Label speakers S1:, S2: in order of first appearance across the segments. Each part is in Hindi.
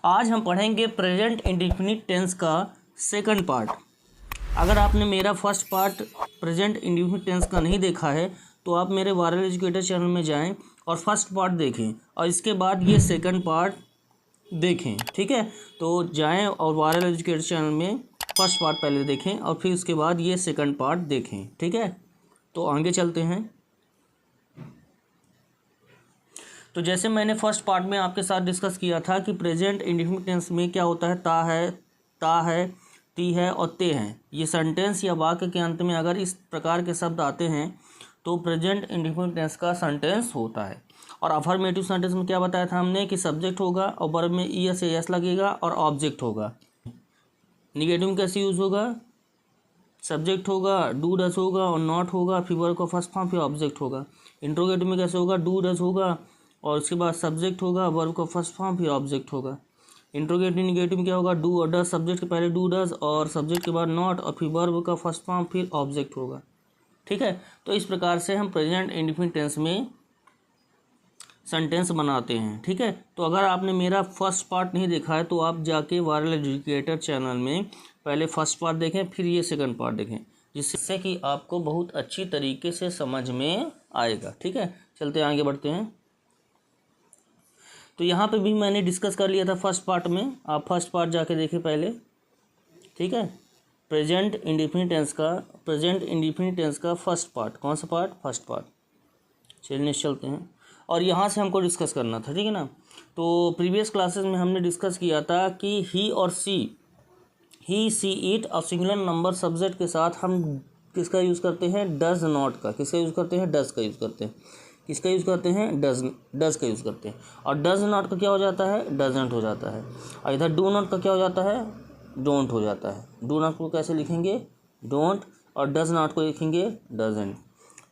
S1: आज हम पढ़ेंगे प्रेजेंट इंडेफिनिट टेंस का सेकंड पार्ट। अगर आपने मेरा first part present indefinite tense का नहीं देखा है तो आप मेरे वायरल एजुकेटर चैनल में जाएं और फर्स्ट पार्ट देखें और इसके बाद ये सेकंड पार्ट देखें। ठीक है, तो जाएं और वायरल एजुकेटर चैनल में फर्स्ट पार्ट पहले देखें और फिर उसके बाद ये सेकंड पार्ट देखें। ठीक है, तो आगे चलते हैं। तो जैसे मैंने फर्स्ट पार्ट में आपके साथ डिस्कस किया था कि प्रेजेंट इंडेफिनिट टेंस में क्या होता है, ता है, ती है और ते हैं। ये सेंटेंस या वाक्य के अंत में अगर इस प्रकार के शब्द आते हैं तो प्रेजेंट इंडेफिनिट टेंस का सेंटेंस होता है। और अफर्मेटिव सेंटेंस में क्या बताया था हमने कि सब्जेक्ट होगा और वर्ब में ईएस या यस लगेगा और ऑब्जेक्ट होगा। निगेटिव में कैसे यूज़ होगा, सब्जेक्ट होगा, डू डज होगा और नॉट होगा, फिर वर्ब का फर्स्ट फॉर्म फिर ऑब्जेक्ट होगा। इंट्रोगेटिव में कैसे होगा, डू डज होगा और उसके बाद सब्जेक्ट होगा, वर्ब का फर्स्ट फॉर्म फिर ऑब्जेक्ट होगा। इंट्रोगेटिव निगेटिव में क्या होगा, डू और डज, सब्जेक्ट के पहले डू डज और सब्जेक्ट के बाद नॉट और फिर वर्ब का फर्स्ट फॉर्म फिर ऑब्जेक्ट होगा। ठीक है, तो इस प्रकार से हम प्रेजेंट इंडेफिनिट टेंस में सेंटेंस बनाते हैं। ठीक है, तो अगर आपने मेरा फर्स्ट पार्ट नहीं देखा है तो आप जाके वायरल एजुकेटर चैनल में पहले फर्स्ट पार्ट देखें फिर ये सेकंड पार्ट देखें, जिससे कि आपको बहुत अच्छी तरीके से समझ में आएगा। ठीक है, चलते आगे बढ़ते हैं। तो यहाँ पे भी मैंने डिस्कस कर लिया था फर्स्ट पार्ट में, आप फर्स्ट पार्ट जाके देखें पहले। ठीक है, प्रेजेंट इंडेफिनिट टेंस का फर्स्ट पार्ट, कौन सा पार्ट, फर्स्ट पार्ट। चलिए चलते हैं और यहाँ से हमको डिस्कस करना था। ठीक है ना, तो प्रीवियस क्लासेस में हमने डिस्कस किया था कि ही और सी इट और सिंगुलर नंबर सब्जेक्ट के साथ हम किसका यूज़ करते हैं, डज नॉट का। किसका यूज़ करते हैं, डज का यूज़ करते हैं। किसका यूज़ करते हैं, डज का यूज़ करते हैं। और डज नॉट का क्या हो जाता है, डजेंट हो जाता है। और इधर डू नॉट का क्या हो जाता है, डोंट हो जाता है। डू नॉट को कैसे लिखेंगे, डोंट, और डज नॉट को लिखेंगे डजेंट।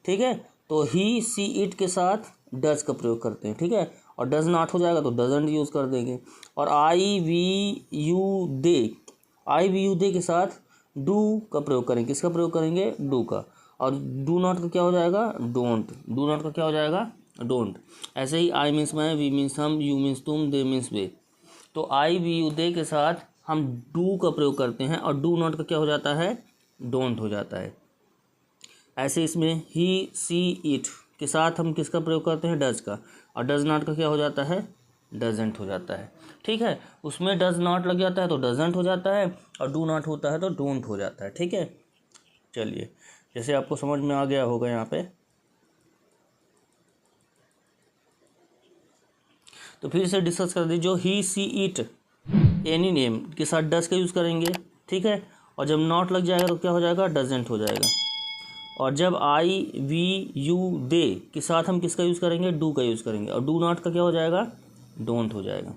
S1: ठीक है, तो ही सी इट के साथ डज का प्रयोग करते हैं। ठीक है, और डज नॉट हो जाएगा तो डजेंट यूज़ कर देंगे। और आई वी यू दे के साथ डू का प्रयोग करेंगे। किसका प्रयोग करेंगे, डू का। और डू नॉट का क्या हो जाएगा, डोंट। डू नॉट का क्या हो जाएगा, डोंट। ऐसे ही आई मीन्स मैं, वी मीन्स हम, यू मीन्स तुम, दे मीन्स वे। तो आई वी यू दे के साथ हम डू का प्रयोग करते हैं और डू नॉट का क्या हो जाता है, डोंट हो जाता है। ऐसे इसमें ही सी इट के साथ हम किसका प्रयोग करते हैं, डज का। और डज नॉट का क्या हो जाता है, डजेंट हो जाता है। ठीक है, उसमें डज नॉट लग जाता है तो डजेंट हो जाता है और डू नॉट होता है तो डोंट हो जाता है। ठीक है, चलिए जैसे आपको समझ में आ गया होगा यहाँ पे, तो फिर से डिस्कस कर दीजिए। जो ही सी इट एनी नेम के साथ डज का यूज़ करेंगे। ठीक है, और जब नॉट लग जाएगा तो क्या हो जाएगा, डजेंट हो जाएगा। और जब आई वी यू दे के साथ हम किसका यूज़ करेंगे, डू का यूज़ करेंगे। और डू नॉट का क्या हो जाएगा, डोंट हो जाएगा।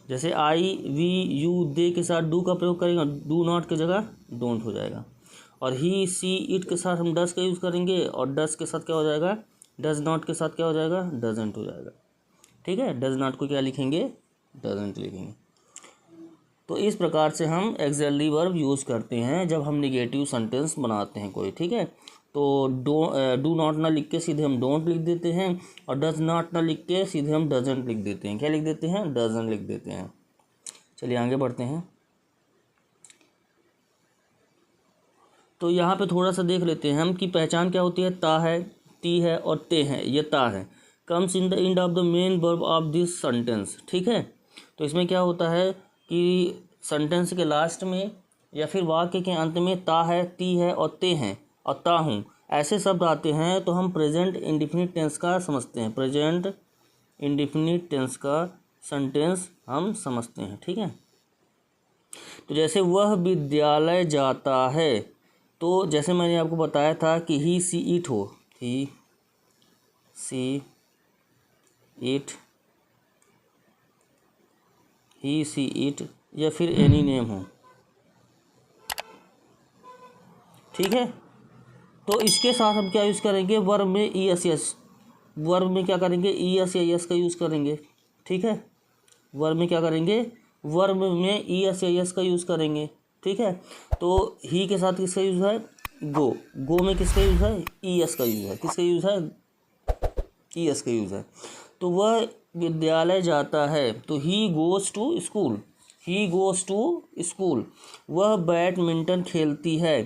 S1: जैसे आई वी यू दे के साथ डू का प्रयोग करेंगे और डू नॉट की जगह डोंट हो जाएगा। और ही सी इट के साथ हम डज का यूज़ करेंगे और डज के साथ क्या हो जाएगा, डज नॉट के साथ क्या हो जाएगा, डजेंट हो जाएगा। ठीक है, डज नॉट को क्या लिखेंगे, डजेंट लिखेंगे। तो इस प्रकार से हम एक्सिलरी वर्ब यूज़ करते हैं जब हम निगेटिव सेंटेंस बनाते हैं कोई। ठीक है, तो डू नॉट ना लिख के सीधे हम डोंट लिख देते हैं और डज नॉट ना लिख के सीधे हम डजेंट लिख देते हैं। क्या लिख देते हैं, डजेंट लिख देते हैं। चलिए आगे बढ़ते हैं। तो यहाँ पे थोड़ा सा देख लेते हैं हम कि पहचान क्या होती है। ता है, ती है और ते हैं। ये ता है, comes in the end of the main verb of this sentence. ठीक है, तो इसमें क्या होता है कि सेंटेंस के लास्ट में या फिर वाक्य के अंत में ता है, ती है और ते हैं और ता हूँ ऐसे शब्द आते हैं तो हम प्रेजेंट इंडेफिनिट टेंस का समझते हैं। प्रेजेंट इंडेफिनिट टेंस का सेंटेंस हम समझते हैं। ठीक है, तो जैसे वह विद्यालय जाता है, तो जैसे मैंने आपको बताया था कि ही सी इट हो, ही सी इट या फिर एनी नेम हो। ठीक है, तो इसके साथ हम क्या यूज़ करेंगे, वर्ब में ई एस यस, वर्ब में क्या करेंगे, ई एस या यस का यूज़ करेंगे। ठीक है, वर्ब में क्या करेंगे, वर्ब में ई एस या यस का यूज़ करेंगे। ठीक है, तो ही के साथ किसका यूज़ है, गो में किसका यूज़ है, ई एस का यूज़ है। किसका यूज़ है, ई एस का यूज़ है। तो वह विद्यालय जाता है, तो he goes to school. He goes to school, वह बैडमिंटन खेलती है,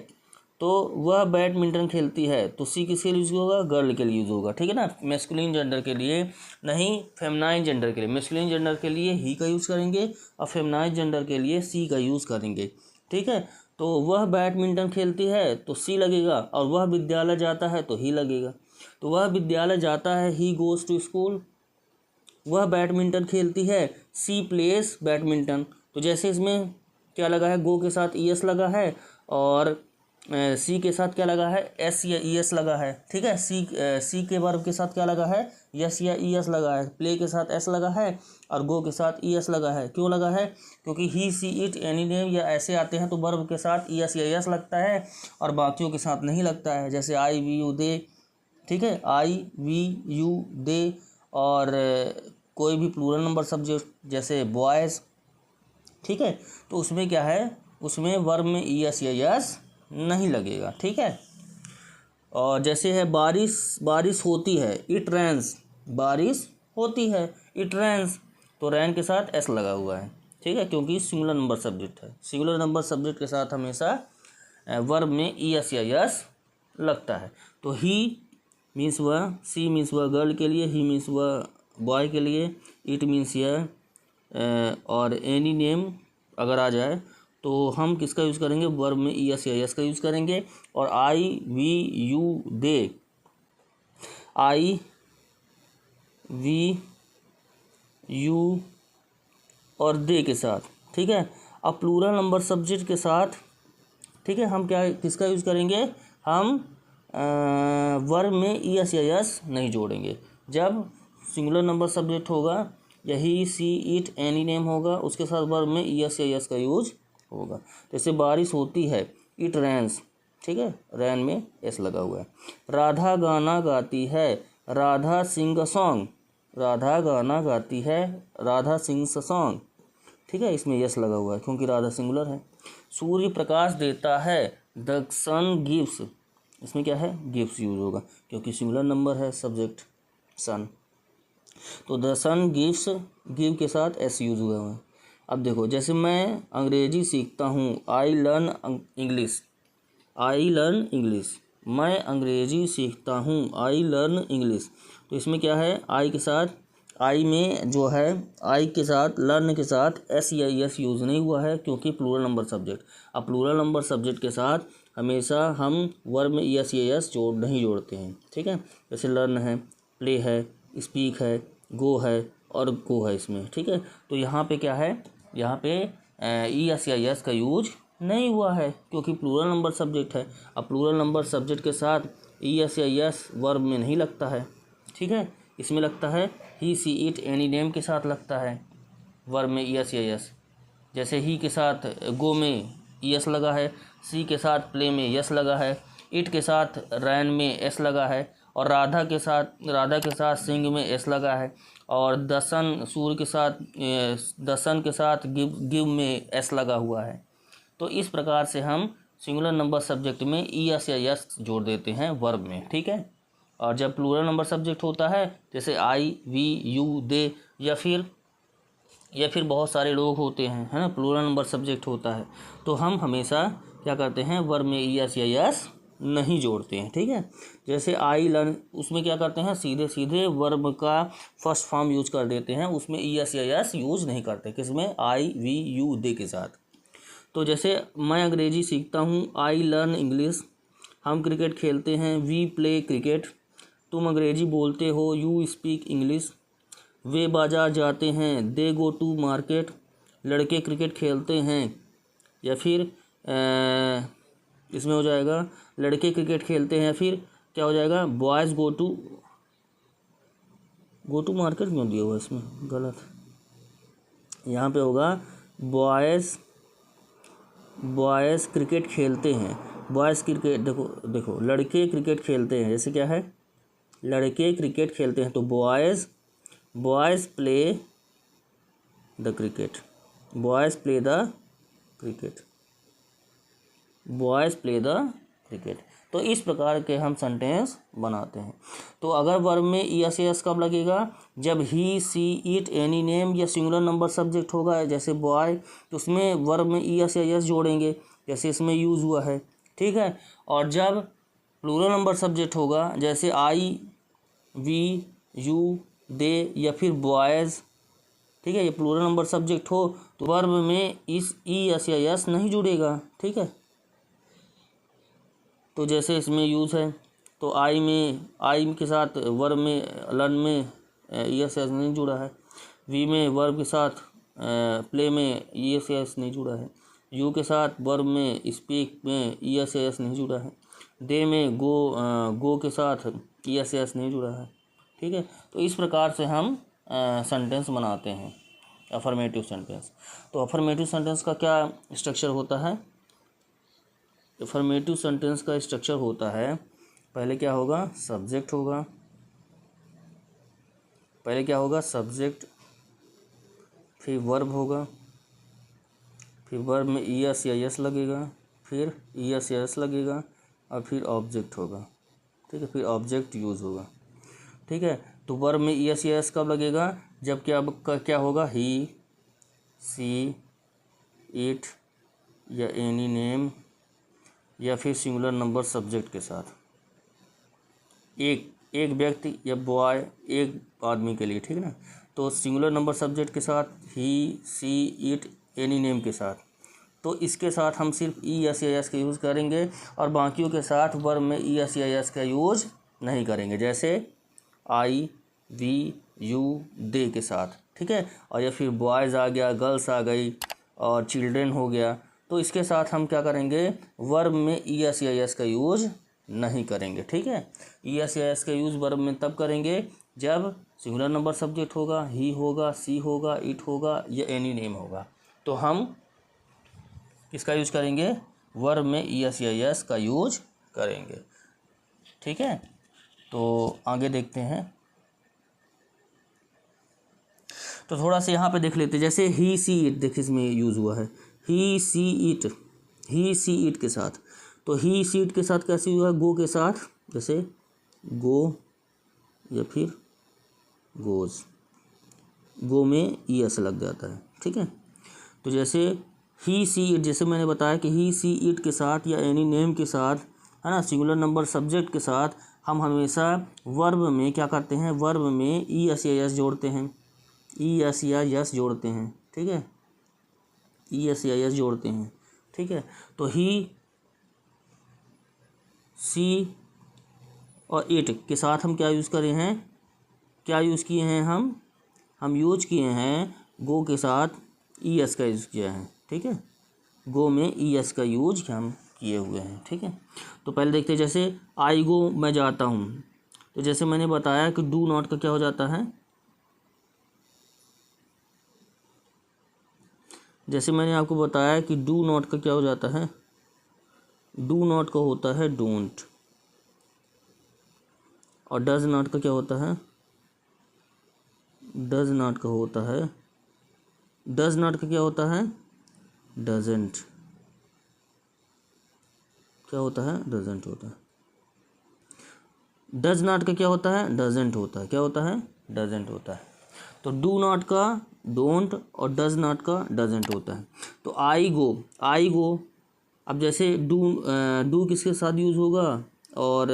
S1: तो वह बैडमिंटन खेलती है, तो सी किसके लिए यूज़ होगा, गर्ल के लिए यूज़ होगा, ठीक है ना। मैस्कुलिन जेंडर के लिए नहीं, फेमिनाइन जेंडर के लिए। मैस्कुलिन जेंडर के लिए ही का यूज़ करेंगे और फेमिनाइन जेंडर के लिए सी का यूज़ करेंगे, ठीक है। तो वह बैडमिंटन खेलती है तो सी लगेगा, और वह विद्यालय जाता है तो ही लगेगा। तो वह विद्यालय जाता है, ही गोज़ टू स्कूल, वह बैडमिंटन खेलती है, सी प्लेस बैडमिंटन। तो जैसे इसमें क्या लगा है, गो के साथ ई एस लगा है, और सी के साथ क्या लगा है, एस या ई एस लगा है, ठीक है। सी के वर्ब के साथ क्या लगा है, यस या ई एस लगा है। प्ले के साथ एस लगा है, और गो के साथ ई एस लगा है। क्यों लगा है, क्योंकि ही सी इट एनी नेम या ऐसे आते हैं तो वर्ब के साथ ई एस या एस लगता है, और बाकियों के साथ नहीं लगता है। जैसे आई वी यू दे, ठीक है, आई वी यू दे, और कोई भी प्लूरल नंबर सब्जेक्ट जैसे बॉयज़, ठीक है, तो उसमें क्या है, उसमें वर्ब में ई एस या यस नहीं लगेगा, ठीक है। और जैसे है बारिश, बारिश होती है, इट रेन्स, बारिश होती है, इट रेन्स, तो रैन के साथ एस लगा हुआ है, ठीक है, क्योंकि सिंगुलर नंबर सब्जेक्ट है। सिंगुलर नंबर सब्जेक्ट के साथ हमेशा वर्ब में ई एस या यस लगता है। तो ही मीन्स वह, सी मीन्स वह गर्ल के लिए, ही मीन्स वह बॉय के लिए, इट मीन्स यह, और एनी नेम अगर आ जाए तो हम किसका यूज़ करेंगे, वर्ब में ई एस या यस का यूज़ करेंगे। और I we you they, I we you और दे के साथ, ठीक है। अब प्लूरल नंबर सब्जेक्ट के साथ, ठीक है, हम क्या किसका यूज़ करेंगे, हम वर्ब में ई एस या यस नहीं जोड़ेंगे। जब सिंगुलर नंबर सब्जेक्ट होगा, यही सी इट एनी नेम होगा, उसके साथ वर्ब में ई एस या यस का यूज होगा। जैसे बारिश होती है, इट रैन्स, ठीक है, रैन में एस लगा हुआ है। राधा गाना गाती है, राधा सिंग अ सॉन्ग, राधा गाना गाती है, राधा सिंग्स अ सॉन्ग, ठीक है, इसमें यस लगा हुआ है क्योंकि राधा सिंगुलर है। सूर्य प्रकाश देता है, द सन गिव्स, इसमें क्या है, गिव्स यूज होगा क्योंकि सिंगुलर नंबर है सब्जेक्ट सन। तो द सन गिव्स, गिव के साथ एस यूज हुआ है। अब देखो, जैसे मैं अंग्रेजी सीखता हूँ, I learn English, I learn English, मैं अंग्रेजी सीखता हूँ, आई लर्न इंग्लिश। तो इसमें क्या है, आई के साथ, आई में जो है, आई के साथ लर्न के साथ एस या एस यूज़ नहीं हुआ है क्योंकि प्लूरल नंबर सब्जेक्ट। अब प्लूरल नंबर सब्जेक्ट के साथ हमेशा हम वर्ब में एस या एस नहीं जोड़ते हैं, ठीक है। जैसे लर्न है, प्ले है, स्पीक है, गो है और गो है इसमें, ठीक है। तो यहाँ पे क्या है, यहाँ पे ई एस या एस का यूज नहीं हुआ है क्योंकि प्लूरल नंबर सब्जेक्ट है। अब प्लूरल नंबर सब्जेक्ट के साथ ई एस या यस वर्ब में नहीं लगता है, ठीक है, इसमें लगता है ही सी इट एनी नेम के साथ लगता है वर्ब में ई एस या यस। जैसे ही के साथ गो में ई एस लगा है, सी के साथ प्ले में यस लगा है, इट के साथ रैन में एस लगा है, और राधा के साथ सिंग में एस लगा है, और दसन सूर्य के साथ दसन के साथ गिव में एस लगा हुआ है। तो इस प्रकार से हम सिंगुलर नंबर सब्जेक्ट में ई एस या यस जोड़ देते हैं वर्ब में, ठीक है। और जब प्लूरल नंबर सब्जेक्ट होता है, जैसे आई वी यू दे, या फिर बहुत सारे लोग होते हैं, है ना, प्लूरल नंबर सब्जेक्ट होता है, तो हम हमेशा क्या करते हैं, वर्ब में ई एस या यस नहीं जोड़ते हैं, ठीक है। जैसे आई लर्न, उसमें क्या करते हैं, सीधे सीधे वर्ब का फर्स्ट फॉर्म यूज कर देते हैं, उसमें ई एस या यस यूज नहीं करते, किसमें, आई वी यू दे के साथ। तो जैसे मैं अंग्रेजी सीखता हूँ, आई लर्न इंग्लिश, हम क्रिकेट खेलते हैं, वी प्ले क्रिकेट, तुम अंग्रेजी बोलते हो, यू स्पीक इंग्लिश, वे बाज़ार जाते हैं, दे गो टू मार्केट, लड़के क्रिकेट खेलते हैं, या फिर इसमें हो जाएगा लड़के क्रिकेट खेलते हैं, या फिर क्या हो जाएगा, बॉयज़ गो टू मार्केट क्यों दिया हुआ इसमें, गलत, यहाँ पे होगा बॉयज़ क्रिकेट खेलते हैं, बॉयज़ क्रिकेट, देखो लड़के क्रिकेट खेलते हैं, जैसे क्या है, लड़के क्रिकेट खेलते हैं, तो boys play the cricket, boys play the cricket, boys play the cricket. तो इस प्रकार के हम सेंटेंस बनाते हैं। तो अगर वर्ब में एस एस कब लगेगा, जब ही सी इट एनी नेम या सिंगुलर नंबर सब्जेक्ट होगा, जैसे बॉय, तो उसमें वर्ब में एस या एस जोड़ेंगे, जैसे इसमें यूज़ हुआ है, ठीक है। और जब प्लूरल नंबर सब्जेक्ट होगा, जैसे आई, वी, यू, दे या फिर बॉयज़, ठीक है, ये प्लूरल नंबर सब्जेक्ट हो तो वर्ब में इस ई एस या एस नहीं जुड़ेगा, ठीक है। तो जैसे इसमें यूज़ है, तो आई के साथ वर्ब में लर्न में ई एस एस नहीं जुड़ा है, वी में वर्ब के साथ प्ले में ई एस एस नहीं जुड़ा है, यू के साथ वर्ब में स्पीक में ई एस एस नहीं जुड़ा है, दे में गो के साथ ई एस एस नहीं जुड़ा है, ठीक है। तो इस प्रकार से हम सेंटेंस बनाते हैं अफर्मेटिव सेंटेंस। तो अफर्मेटिव सेंटेंस का क्या स्ट्रक्चर होता है, अफर्मेटिव सेंटेंस का स्ट्रक्चर होता है, पहले क्या होगा, सब्जेक्ट होगा, पहले क्या होगा, सब्जेक्ट, फिर वर्ब होगा, फिर वर्ब में ई एस या एस लगेगा, फिर ई एस या एस लगेगा, और फिर ऑब्जेक्ट होगा, ठीक है, फिर ऑब्जेक्ट यूज़ होगा, ठीक है। तो वर्ब में ई एस या एस कब लगेगा, जब क्या होगा, ही, सी, इट या एनी नेम या फिर सिंगुलर नंबर सब्जेक्ट के साथ, एक व्यक्ति या बॉय, एक आदमी के लिए, ठीक है ना। तो सिंगुलर नंबर सब्जेक्ट के साथ ही, सी, इट, एनी नेम के साथ, तो इसके साथ हम सिर्फ ई एस या एस का यूज़ करेंगे और बाकियों के साथ वर्ब में ई एस या एस का यूज़ नहीं करेंगे, जैसे आई, वी, यू, दे के साथ, ठीक है। और या फिर बॉयज़ आ गया, गर्ल्स आ गई और चिल्ड्रेन हो गया, तो इसके साथ हम क्या करेंगे, वर्ब में ई एस या एस का यूज़ नहीं करेंगे, ठीक है। ई एस या एस का यूज़ वर्ब में तब करेंगे जब सिंगुलर नंबर सब्जेक्ट होगा, ही होगा, सी होगा, इट होगा या एनी नेम होगा, तो हम किसका यूज़ करेंगे, वर्ब में ई एस या एस का यूज़ करेंगे, ठीक है। तो आगे देखते हैं, तो थोड़ा सा यहाँ पे देख लेते हैं, जैसे ही, सी, इट, देखिए इसमें यूज़ हुआ है, ही, she, it, he, she, it के साथ, तो ही, सी, इट के साथ कैसे हुआ है, गो के साथ, जैसे गो या फिर गोज, गो में ई एस लग जाता है, ठीक है। तो जैसे ही, सी, इट, जैसे मैंने बताया कि ही, सी, इट के साथ या एनी नेम के साथ, है ना, सिंगुलर नंबर सब्जेक्ट के साथ हम हमेशा वर्ब में क्या करते हैं, वर्ब में ई एस या एस जोड़ते हैं, ई एस या एस जोड़ते हैं, ठीक है, ई एस या एस जोड़ते हैं, ठीक है। तो ही, सी और इट के साथ हम क्या यूज़ करे हैं, क्या यूज़ किए हैं, हम यूज किए हैं गो के साथ ई एस का यूज़ किया है, ठीक है, गो में ई एस का यूज हम किए हुए हैं, ठीक है। तो पहले देखते हैं, जैसे आई गो, मैं जाता हूँ, तो जैसे मैंने बताया कि डू नॉट का क्या हो जाता है, जैसे मैंने आपको बताया कि डू नॉट का क्या हो जाता है, डू नॉट का होता है डोंट, और डज नॉट का क्या होता है, डज नॉट का होता है, डज नॉट का क्या होता है, डजेंट, क्या होता है, डजेंट होता है। डज नॉट का क्या होता है, डजेंट होता है, क्या होता है, डजेंट होता है। तो डू नॉट का डोंट और डज नॉट का डजेंट होता है। तो आई गो, अब जैसे डू किसके साथ यूज़ होगा और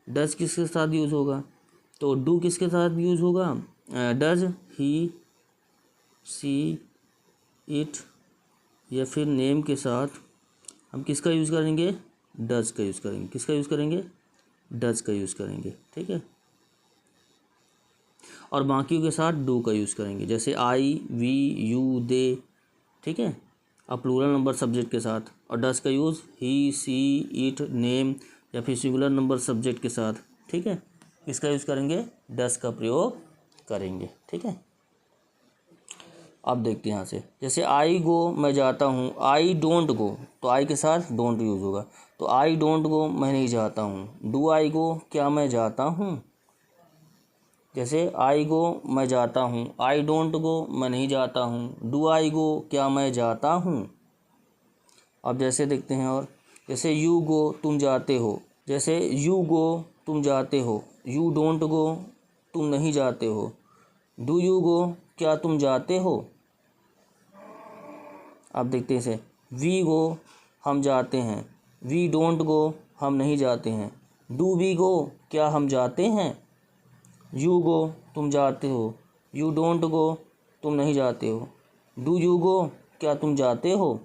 S1: डज किसके साथ यूज़ होगा, तो डू किसके साथ यूज़ होगा, डज, ही, सी, इट या फिर नेम के साथ हम किसका यूज़ करेंगे, डज का यूज़ करेंगे, किसका यूज़ करेंगे, डज का यूज़ करेंगे, ठीक है। और बाकियों के साथ डू का यूज़ करेंगे, जैसे आई, वी, यू, दे, ठीक है, अब प्लूरल नंबर सब्जेक्ट के साथ, और डज का use he, she, it, name या फिर सिंगुलर नंबर सब्जेक्ट के साथ, ठीक है, इसका यूज़ करेंगे, डज का प्रयोग करेंगे, ठीक है। अब देखते हैं यहाँ से, जैसे आई गो, मैं जाता हूँ, आई डोंट गो, तो आई के साथ डोंट यूज़ होगा, तो आई डोंट गो, मैं नहीं जाता हूँ। डू आई गो, क्या मैं जाता हूँ, जैसे आई गो, मैं जाता हूँ, आई डोंट गो, मैं नहीं जाता हूँ। डू आई गो, क्या मैं जाता हूँ। अब जैसे देखते हैं, और जैसे यू गो तुम जाते हो, जैसे यू गो तुम जाते हो, यू डोंट गो तुम नहीं जाते हो, डू यू गो क्या तुम जाते हो। आप देखते हैं इसे, वी गो हम जाते हैं, वी डोंट गो हम नहीं जाते हैं, डू वी गो क्या हम जाते हैं, यू गो तुम जाते हो, यू डोंट गो तुम नहीं जाते हो, डू यू गो क्या तुम जाते हो,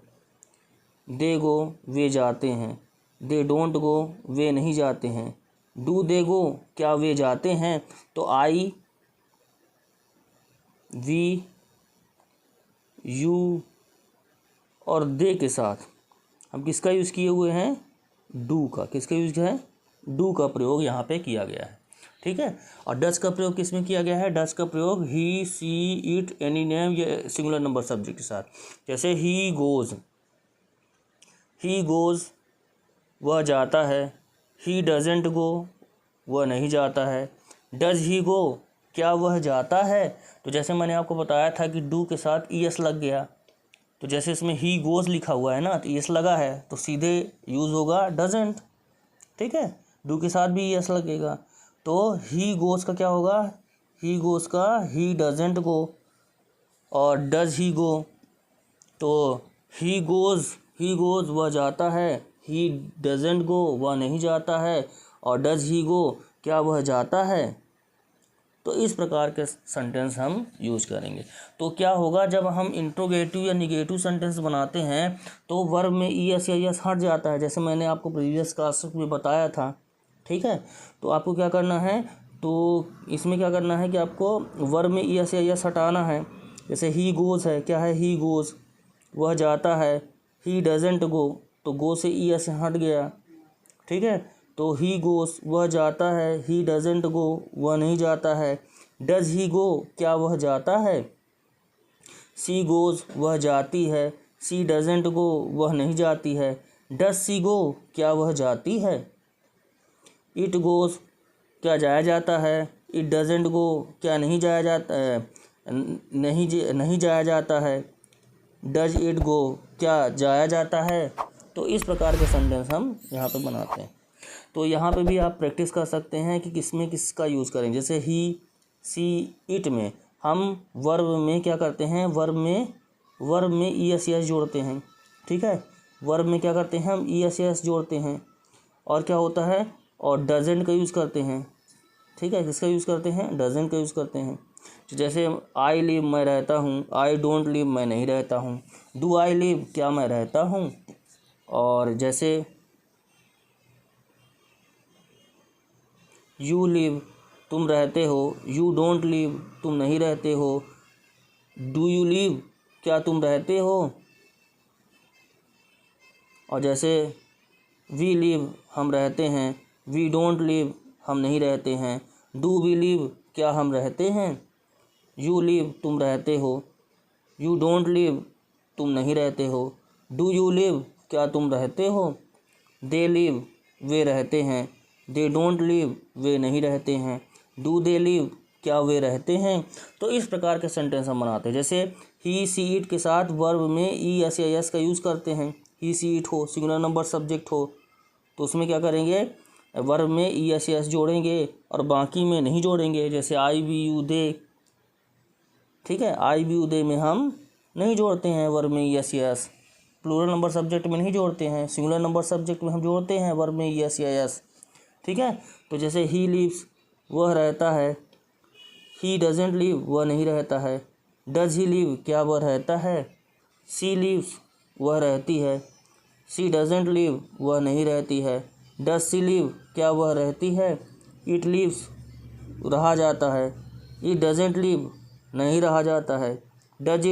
S1: दे गो वे जाते हैं, दे डोंट गो वे नहीं जाते हैं, डू दे गो क्या वे जाते हैं। तो आई, वी, यू और दे के साथ हम किसका यूज़ किए हुए हैं, डू का। किसका यूज़ किया है, डू का प्रयोग यहाँ पे किया गया है, ठीक है। और डज का प्रयोग किस में किया गया है, डज का प्रयोग ही, सी, इट, एनी नेम या सिंगुलर नंबर सब्जेक्ट के साथ। जैसे ही गोज़ वह जाता है, ही डजेंट गो वह नहीं जाता है, डज ही गो क्या वह जाता है। तो जैसे मैंने आपको बताया था कि डू के साथ ई एस लग गया, तो जैसे इसमें ही गोज़ लिखा हुआ है ना, तो ई एस लगा है तो सीधे यूज़ होगा डजेंट, ठीक है। डू के साथ भी ई एस लगेगा, तो ही गोज़ का क्या होगा, ही गोज़ का ही डजेंट गो, और डज ही गो तो ही गोज़ वह जाता है, ही डजेंट गो वह नहीं जाता है, और डज ही गो क्या वह जाता है। तो इस प्रकार के सेंटेंस हम यूज करेंगे। तो क्या होगा, जब हम इंट्रोगेटिव या निगेटिव सेंटेंस बनाते हैं तो वर्ब में ई एस या एस हट जाता है, जैसे मैंने आपको प्रीवियस क्लास में बताया था, ठीक है। तो आपको क्या करना है, तो इसमें क्या करना है कि आपको वर्ब में ई एस या एस हटाना है। जैसे ही गोज़ है, क्या है, ही गोज़ वह जाता है, ही डजेंट गो तो गो से ई एस हट गया, ठीक है। तो ही गोज़ वह जाता है, ही डजेंट गो वह नहीं जाता है, डज ही गो क्या वह जाता है, सी गोज़ वह जाती है, सी डजेंट गो वह नहीं जाती है, डज सी गो क्या वह जाती है, इट गोज़ क्या जाया जाता है, इट डजेंट गो क्या नहीं जाया जाता है, नहीं जाया जाता है, डज इट गो क्या जाया जाता है। तो इस प्रकार के सेंटेंस हम यहाँ पे बनाते हैं। तो यहाँ पे भी आप प्रैक्टिस कर सकते हैं कि किसमें किसका यूज़ करें। जैसे ही, सी, इट में हम वर्ब में क्या करते हैं, वर्ब में ई एस एस जोड़ते हैं, ठीक है। वर्ब में क्या करते हैं, हम ई एस एस जोड़ते हैं, और क्या होता है, और डजेंट का यूज़ करते हैं, ठीक है। किसका यूज़ करते हैं, डजेंट का यूज़ करते हैं। तो जैसे आई लिव मैं रहता हूँ, आई डोंट लिव मैं नहीं रहता हूँ, डू आई लिव क्या मैं रहता हूँ, और जैसे यू लिव तुम रहते हो, यू डोंट लिव तुम नहीं रहते हो, डू यू लिव क्या तुम रहते हो, और जैसे वी लिव हम रहते हैं, वी डोंट लिव हम नहीं रहते हैं, डू वी लिव क्या हम रहते हैं, यू लिव तुम रहते हो, यू डोंट लिव तुम नहीं रहते हो, डू यू लिव क्या तुम रहते हो, दे लिव वे रहते हैं, दे डोंट लिव वे नहीं रहते हैं, डू दे लिव क्या वे रहते हैं। तो इस प्रकार के सेंटेंस हम बनाते हैं। जैसे ही, सी, इट के साथ वर्ब में ई एस या एस का यूज़ करते हैं, ही, सी, इट हो, सिंगुलर नंबर सब्जेक्ट हो, तो उसमें क्या करेंगे, वर्ब में ई एस एस जोड़ेंगे और बाकी में नहीं जोड़ेंगे। जैसे आई, वी, यू, दे, ठीक है। आई, वी, यू, दे में हम नहीं जोड़ते हैं वर्ब में E S S, plural number subject में नहीं जोड़ते हैं, सिंगुलर नंबर सब्जेक्ट में हम जोड़ते हैं वर्ब में ई एस या एस, ठीक है। तो जैसे ही लिव्स वह रहता है, ही डजेंट लिव वह नहीं रहता है, डज ही लिव क्या वह रहता है, सी लिव्स वह रहती है, सी डजेंट लिव वह नहीं रहती है, डज सी लिव क्या वह रहती है, इट लिव्स रहा जाता है, इट डजेंट लिव नहीं रहा जाता है, डज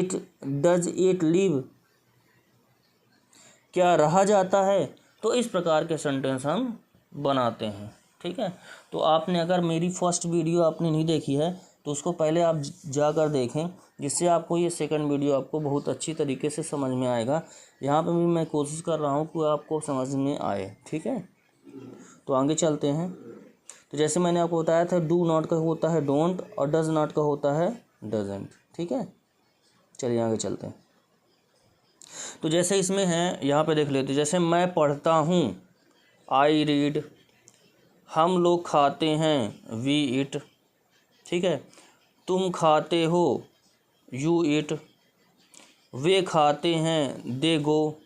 S1: इट लिव क्या रहा जाता है। तो इस प्रकार के सेंटेंस हम बनाते हैं, ठीक है। तो आपने अगर मेरी फर्स्ट वीडियो आपने नहीं देखी है तो उसको पहले आप जाकर देखें, जिससे आपको ये सेकंड वीडियो आपको बहुत अच्छी तरीके से समझ में आएगा। यहाँ पे भी मैं कोशिश कर रहा हूँ कि आपको समझ में आए, ठीक है। तो आगे चलते हैं। तो जैसे मैंने आपको बताया था, डू नॉट का होता है डोंट और डज नॉट का होता है डजेंट, ठीक है। चलिए आगे चलते हैं। तो जैसे इसमें है, यहाँ पे देख लेते, जैसे मैं पढ़ता हूँ, आई रीड, हम लोग खाते हैं, वी ईट, ठीक है, तुम खाते हो, यू ईट, वे खाते हैं, दे गो,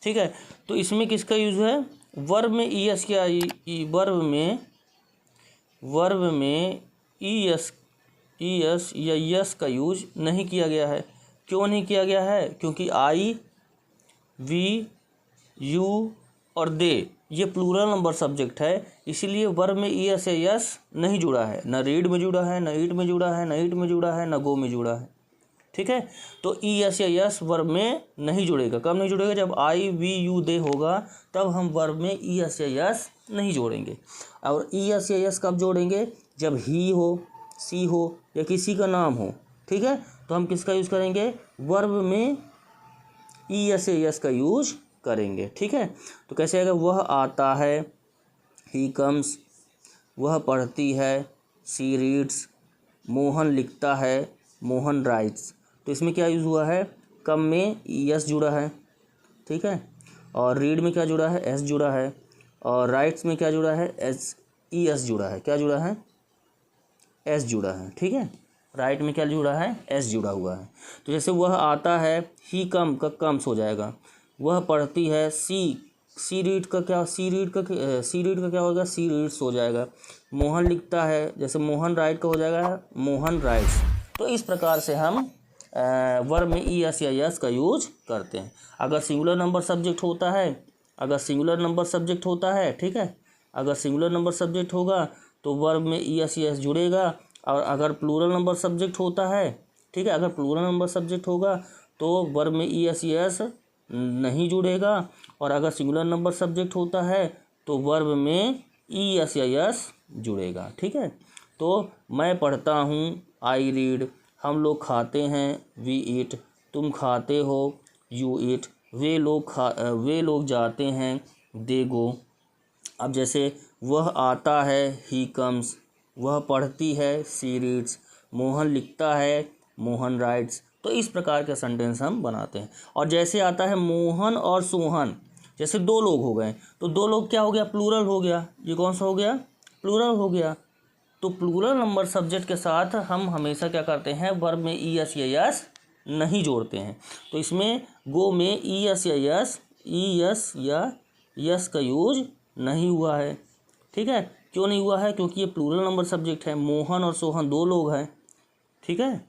S1: ठीक है। तो इसमें किसका यूज है, वर्ब में ई एस क्या, वर्ब में ई एस या यस का यूज नहीं किया गया है। क्यों नहीं किया गया है, क्योंकि आई, वी, यू और दे ये प्लूरल नंबर सब्जेक्ट है, इसीलिए वर्ब में ई एस या यस नहीं जुड़ा है, न रीड में जुड़ा है, न ईट में जुड़ा है, न ईट में जुड़ा है, न गो में जुड़ा है, ठीक है। तो ई एस या यस वर्ब में नहीं जुड़ेगा। कब नहीं जुड़ेगा, जब आई, वी, यू, दे होगा तब हम वर्ब में ई एस या यस नहीं जोड़ेंगे। और ई एस या यस कब जोड़ेंगे, जब ही हो, सी हो या किसी का नाम हो, ठीक है। तो हम किसका यूज़ करेंगे, वर्ब में ई एस या यस का यूज करेंगे, ठीक है। तो कैसे आएगा, वह आता है, ही कम्स, वह पढ़ती है, सी रीड्स, मोहन लिखता है, मोहन राइट्स। तो इसमें क्या यूज़ हुआ है, कम में यस जुड़ा है, ठीक है, और रीड में क्या जुड़ा है, एस जुड़ा है, और राइट्स में क्या जुड़ा है, एस, ई एस जुड़ा है, क्या जुड़ा है, एस जुड़ा है, ठीक है। राइट में क्या जुड़ा है, एस जुड़ा हुआ है। तो जैसे वह आता है, ही कम का कम्स हो जाएगा, वह पढ़ती है, सी रीड का क्या, सी रीड का क्या होगा, सी रीड्स हो जाएगा। मोहन लिखता है, जैसे मोहन राइट का हो जाएगा, मोहन राइट्स। तो इस प्रकार से हम वर्ब में ई एस या यस का यूज करते हैं। अगर सिंगुलर नंबर सब्जेक्ट होता है, ठीक है, अगर सिंगुलर नंबर सब्जेक्ट होगा तो वर्ब में ई एस यस जुड़ेगा, और अगर प्लूरल नंबर सब्जेक्ट होता है, ठीक है, अगर प्लूरल नंबर सब्जेक्ट होगा तो वर्ब में ई एस यस नहीं जुड़ेगा, और अगर सिंगुलर नंबर सब्जेक्ट होता है तो वर्ब में ई एस या यस जुड़ेगा, ठीक है। तो मैं पढ़ता हूँ, आई रीड, हम लोग खाते हैं, वी ईट, तुम खाते हो, यू ईट, वे लोग जाते हैं, दे गो। अब जैसे वह आता है, ही कम्स, वह पढ़ती है, सी रीड्स, मोहन लिखता है, मोहन राइट्स। तो इस प्रकार के सेंटेंस हम बनाते हैं। और जैसे आता है मोहन और सोहन, जैसे दो लोग हो गए, तो दो लोग क्या हो गया, प्लूरल हो गया। ये कौन सा हो गया, प्लूरल हो गया। तो प्लूरल नंबर सब्जेक्ट के साथ हम हमेशा क्या करते हैं, वर्ब में ई एस या यस नहीं जोड़ते हैं। तो इसमें गो में ई एस या यस का यूज नहीं हुआ है, ठीक है। क्यों नहीं हुआ है, क्योंकि ये प्लूरल नंबर सब्जेक्ट है। मोहन और सोहन दो लोग हैं, ठीक है,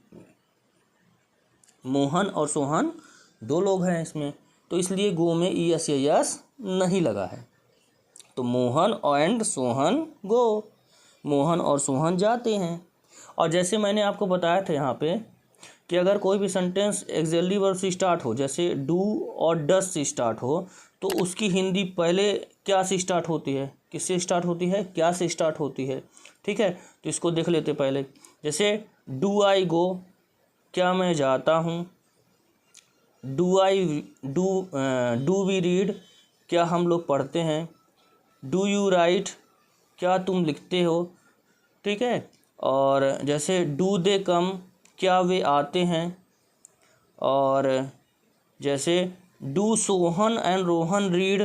S1: मोहन और सोहन दो लोग हैं इसमें, तो इसलिए गो में ई एस या यस नहीं लगा है। तो मोहन एंड सोहन गो, मोहन और सोहन जाते हैं। और जैसे मैंने आपको बताया था यहाँ पे कि अगर कोई भी सेंटेंस एक्सिलरी वर्ब से स्टार्ट हो, जैसे डू और डस से स्टार्ट हो, तो उसकी हिंदी पहले क्या से स्टार्ट होती है, किससे स्टार्ट होती है, क्या से स्टार्ट होती है, ठीक है। तो इसको देख लेते पहले। जैसे डू आई गो, क्या मैं जाता हूँ, डू वी रीड, क्या हम लोग पढ़ते हैं, डू यू राइट, क्या तुम लिखते हो, ठीक है। और जैसे डू दे कम, क्या वे आते हैं। और जैसे do Sohan and Rohan read,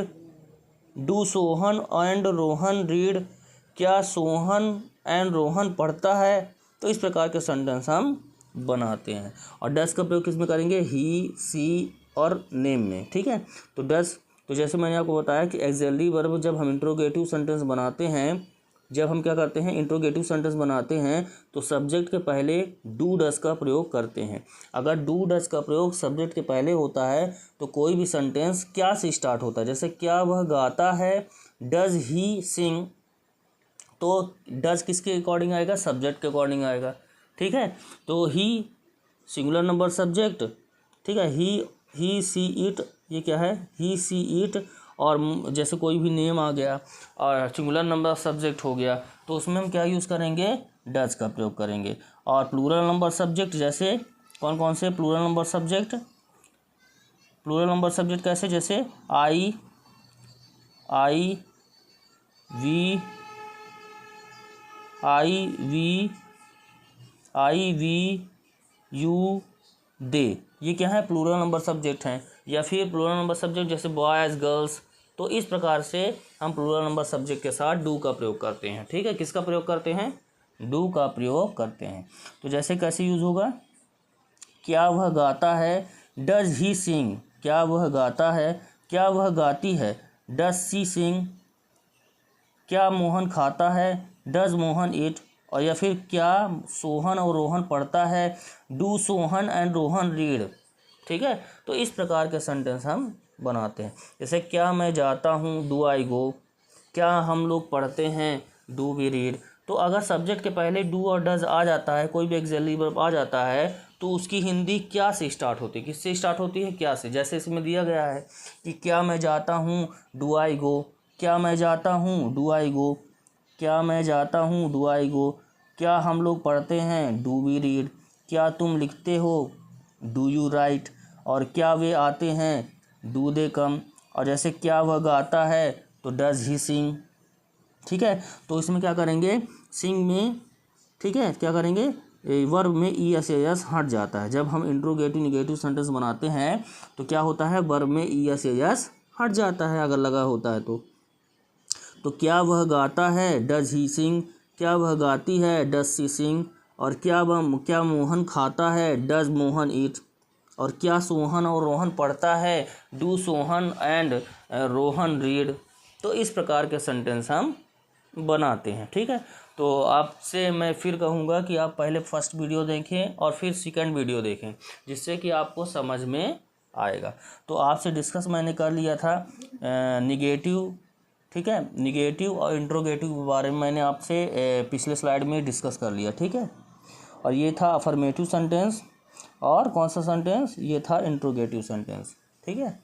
S1: क्या सोहन एंड रोहन पढ़ता है। तो इस प्रकार के सेंटेंस हम बनाते हैं। और डस का प्रयोग किस में करेंगे, ही, सी और नेम में, ठीक है। तो डस, तो जैसे मैंने आपको बताया कि एक्सिलरी वर्ब जब हम इंट्रोगेटिव सेंटेंस बनाते हैं, जब हम क्या करते हैं, इंट्रोगेटिव सेंटेंस बनाते हैं, तो सब्जेक्ट के पहले डू डस का प्रयोग करते हैं। अगर डू डस का प्रयोग सब्जेक्ट के पहले होता है तो कोई भी सेंटेंस क्या से स्टार्ट होता है। जैसे क्या वह गाता है, डज ही सिंग, तो डज किसके अकॉर्डिंग आएगा, सब्जेक्ट के अकॉर्डिंग आएगा, ठीक है। तो ही सिंगुलर नंबर सब्जेक्ट, ठीक है, ही सी इट, ये क्या है, ही सी इट। और जैसे कोई भी नेम आ गया और सिंगुलर नंबर सब्जेक्ट हो गया, तो उसमें हम क्या यूज़ करेंगे, डज का प्रयोग करेंगे। और प्लूरल नंबर सब्जेक्ट जैसे कौन कौन से प्लूरल नंबर सब्जेक्ट कैसे, जैसे आई वी, यू, दे, ये क्या है, प्लूरल नंबर सब्जेक्ट हैं, या फिर प्लूरल नंबर सब्जेक्ट जैसे बॉयज़ गर्ल्स। तो इस प्रकार से हम प्लूरल नंबर सब्जेक्ट के साथ डू का प्रयोग करते हैं। ठीक है, किसका प्रयोग करते हैं, डू का प्रयोग करते हैं। तो जैसे कैसे यूज़ होगा, क्या वह गाता है, डज ही सिंग, क्या वह गाता है, क्या वह गाती है, डज सी सिंग, क्या मोहन खाता है, डज मोहन ईट, और या फिर क्या सोहन और रोहन पढ़ता है, do Sohan and Rohan read. ठीक है, तो इस प्रकार के सेंटेंस हम बनाते हैं। जैसे क्या मैं जाता हूँ, डू आई गो, क्या हम लोग पढ़ते हैं, डू वी रीड। तो अगर सब्जेक्ट के पहले डू और डज आ जाता है, कोई भी एक्सिलरी वर्ब आ जाता है, तो उसकी हिंदी क्या से स्टार्ट होती है, किससे स्टार्ट होती है, क्या से। जैसे इसमें दिया गया है कि क्या मैं जाता हूँ, डू आई गो, क्या मैं जाता हूँ, डू आई गो, क्या मैं जाता हूँ, डू आई गो, क्या हम लोग पढ़ते हैं, डू वी रीड, क्या तुम लिखते हो, डू यू राइट, और क्या वे आते हैं, डू दे कम, और जैसे क्या वह गाता है, तो डज ही सिंग। ठीक है, तो इसमें क्या करेंगे, सिंग में, ठीक है, क्या करेंगे, वर्ब में ई एस एस हट जाता है। जब हम इंट्रोगेटिव निगेटिव सेंटेंस बनाते हैं तो क्या होता है, वर्ब में ई एस एस हट जाता है अगर लगा होता है तो क्या वह गाता है, डज ही सिंग, क्या वह गाती है, डज सी सिंग, और क्या मोहन खाता है, डज मोहन ईट, और क्या सोहन और रोहन पढ़ता है, do Sohan and Rohan read. तो इस प्रकार के सेंटेंस हम बनाते हैं। ठीक है, तो आपसे मैं फिर कहूँगा कि आप पहले फर्स्ट वीडियो देखें और फिर सेकंड वीडियो देखें, जिससे कि आपको समझ में आएगा। तो आपसे डिस्कस मैंने कर लिया था निगेटिव, ठीक है, निगेटिव और इंट्रोगेटिव के बारे में मैंने आपसे पिछले स्लाइड में डिस्कस कर लिया। ठीक है, और ये था अफर्मेटिव सेंटेंस, और कौन सा सेंटेंस, ये था इंट्रोगेटिव सेंटेंस। ठीक है।